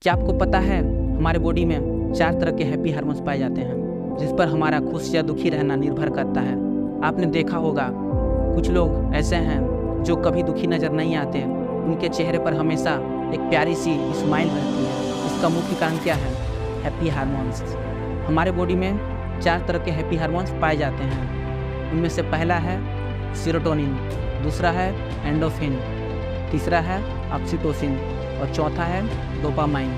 क्या आपको पता है हमारे बॉडी में 4 तरह के हैप्पी हार्मोन्स पाए जाते हैं जिस पर हमारा खुश या दुखी रहना निर्भर करता है। आपने देखा होगा कुछ लोग ऐसे हैं जो कभी दुखी नज़र नहीं आते, उनके चेहरे पर हमेशा एक प्यारी सी स्माइल रहती है। इसका मुख्य कारण क्या है? Happy hormones. हमारे बॉडी में 4 तरह के हैप्पी हार्मोन्स पाए जाते हैं। उनमें से पहला है सेरोटोनिन, दूसरा है एंडोफिन, तीसरा है ऑक्सीटोसिन और चौथा है डोपामाइन।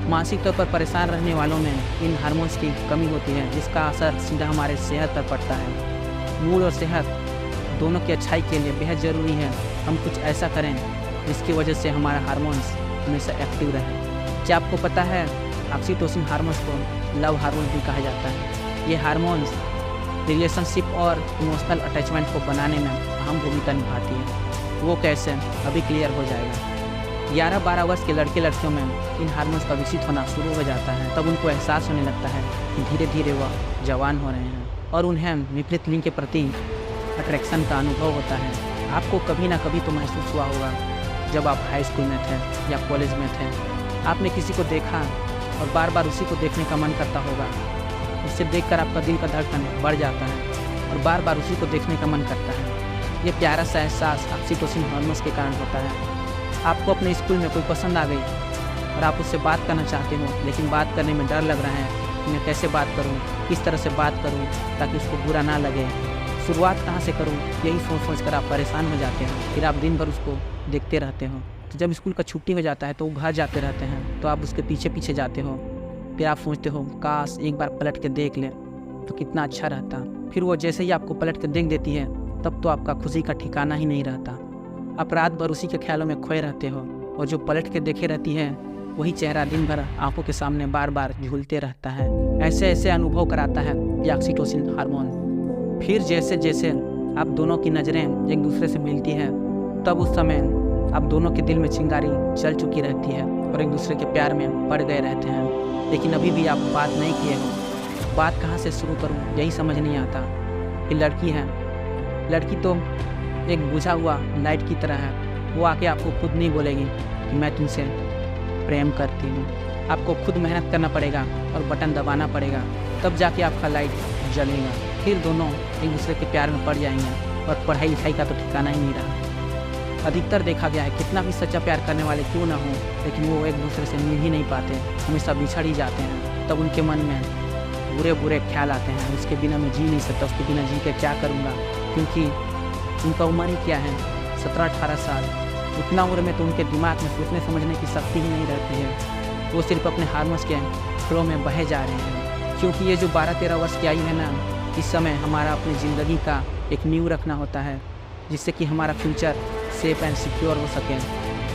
मानसिक तौर पर परेशान रहने वालों में इन हार्मोन्स की कमी होती है जिसका असर सीधा हमारे सेहत पर पड़ता है। मूड और सेहत दोनों की अच्छाई के लिए बेहद ज़रूरी है हम कुछ ऐसा करें जिसकी वजह से हमारा हार्मोन्स हमेशा एक्टिव रहे। क्या आपको पता है ऑक्सीटोसिन हार्मोन्स को लव हार्मोन भी कहा जाता है। ये हार्मोन्स रिलेशनशिप और इमोशनल अटैचमेंट को बनाने में अहम भूमिका निभाती है। वो कैसे, अभी क्लियर हो जाएगा। 11-12 वर्ष के लड़के लड़कियों में इन हार्मोन्स का विकसित होना शुरू हो जाता है। तब उनको एहसास होने लगता है कि धीरे धीरे वह जवान हो रहे हैं और उन्हें विपरीत लिंग के प्रति अट्रैक्शन का अनुभव होता है। आपको कभी ना कभी तो महसूस हुआ होगा जब आप हाई स्कूल में थे या कॉलेज में थे, आपने किसी को देखा और बार बार उसी को देखने का मन करता होगा। उससे देखकर आपका दिल का धड़कन बढ़ जाता है और बार बार उसी को देखने का मन करता है। ये प्यारा सा एहसास ऑक्सीटोसिन हार्मोन्स के कारण होता है। आपको अपने स्कूल में कोई पसंद आ गई और आप उससे बात करना चाहते हो, लेकिन बात करने में डर लग रहा है कि मैं कैसे बात करूं, किस तरह से बात करूं ताकि उसको बुरा ना लगे, शुरुआत कहां से करूं, यही सोच कर आप परेशान हो जाते हो। फिर आप दिन भर उसको देखते रहते हो। तो जब स्कूल का छुट्टी हो जाता है तो वो घर जाते रहते हैं, तो आप उसके पीछे पीछे जाते हो। फिर आप सोचते हो काश एक बार पलट के देख ले तो कितना अच्छा रहता। फिर वो जैसे ही आपको पलट के देख देती है तब तो आपका खुशी का ठिकाना ही नहीं रहता। आप रात भर उसी के ख्यालों में खोए रहते हो और जो पलट के देखे रहती है वही चेहरा दिन भर आंखों के सामने बार बार झूलते रहता है। ऐसे ऐसे अनुभव कराता है ये ऑक्सीटोसिन हार्मोन। फिर जैसे जैसे आप दोनों की नज़रें एक दूसरे से मिलती हैं तब उस समय आप दोनों के दिल में चिंगारी चल चुकी रहती है और एक दूसरे के प्यार में पड़ गए रहते हैं। लेकिन अभी भी आप बात नहीं किए हो। बात कहाँ से शुरू करूँ यही समझ नहीं आता। कि लड़की है, लड़की तो एक बुझा हुआ लाइट की तरह है। वो आके आपको खुद नहीं बोलेगी कि मैं तुमसे प्रेम करती हूँ। आपको खुद मेहनत करना पड़ेगा और बटन दबाना पड़ेगा, तब जाके आपका लाइट जलेगा। फिर दोनों एक दूसरे के प्यार में पड़ जाएंगे और पढ़ाई लिखाई का तो ठिकाना ही नहीं रहा। अधिकतर देखा गया है कितना भी सच्चा प्यार करने वाले क्यों ना हो, लेकिन वो एक दूसरे से मिल ही नहीं पाते, हमेशा बिछड़ ही जाते हैं। तब उनके मन में बुरे बुरे ख्याल आते हैं, उसके बिना मैं जी नहीं सकता, उसके बिना जी के क्या करूँगा। क्योंकि उनका उम्र ही क्या है, 17-18 साल। उतना उम्र में तो उनके दिमाग में सोचने समझने की शक्ति ही नहीं रहती है। वो सिर्फ अपने हार्मोन्स के फ्लो में बहे जा रहे हैं। क्योंकि ये जो 12-13 वर्ष की आयु है ना, इस समय हमारा अपनी ज़िंदगी का एक नींव रखना होता है जिससे कि हमारा फ्यूचर सेफ एंड सिक्योर हो सके।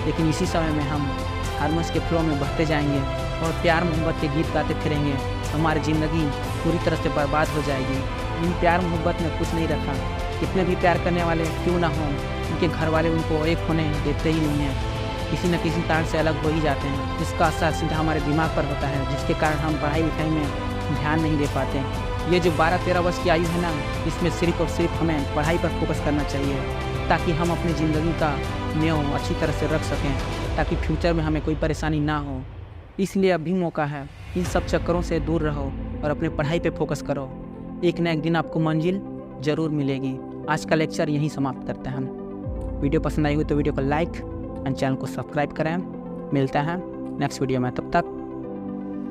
लेकिन इसी समय में हम हार्मोन्स के फ्लो में बहते जाएंगे और प्यार मोहब्बत के गीत गाते फिरेंगे। हमारी ज़िंदगी पूरी तरह से बर्बाद हो जाएगी। इन प्यार मोहब्बत में कुछ नहीं रखा। कितने भी प्यार करने वाले क्यों ना हों, उनके घर वाले उनको एक होने देते ही नहीं हैं। किसी न किसी कारण से अलग हो ही जाते हैं। इसका असर सीधा हमारे दिमाग पर होता है जिसके कारण हम पढ़ाई लिखाई में ध्यान नहीं दे पाते। ये जो 12-13 वर्ष की आयु है ना, इसमें सिर्फ और सिर्फ हमें पढ़ाई पर फोकस करना चाहिए ताकि हम अपनी ज़िंदगी का नींव अच्छी तरह से रख सकें, ताकि फ्यूचर में हमें कोई परेशानी ना हो। इसलिए अभी मौका है, इन सब चक्करों से दूर रहो और अपने पढ़ाई पे फोकस करो। एक न एक दिन आपको मंजिल ज़रूर मिलेगी। आज का लेक्चर यहीं समाप्त करते हैं। वीडियो पसंद आई हो तो वीडियो को लाइक एंड चैनल को सब्सक्राइब करें। मिलता है नेक्स्ट वीडियो में, तब तक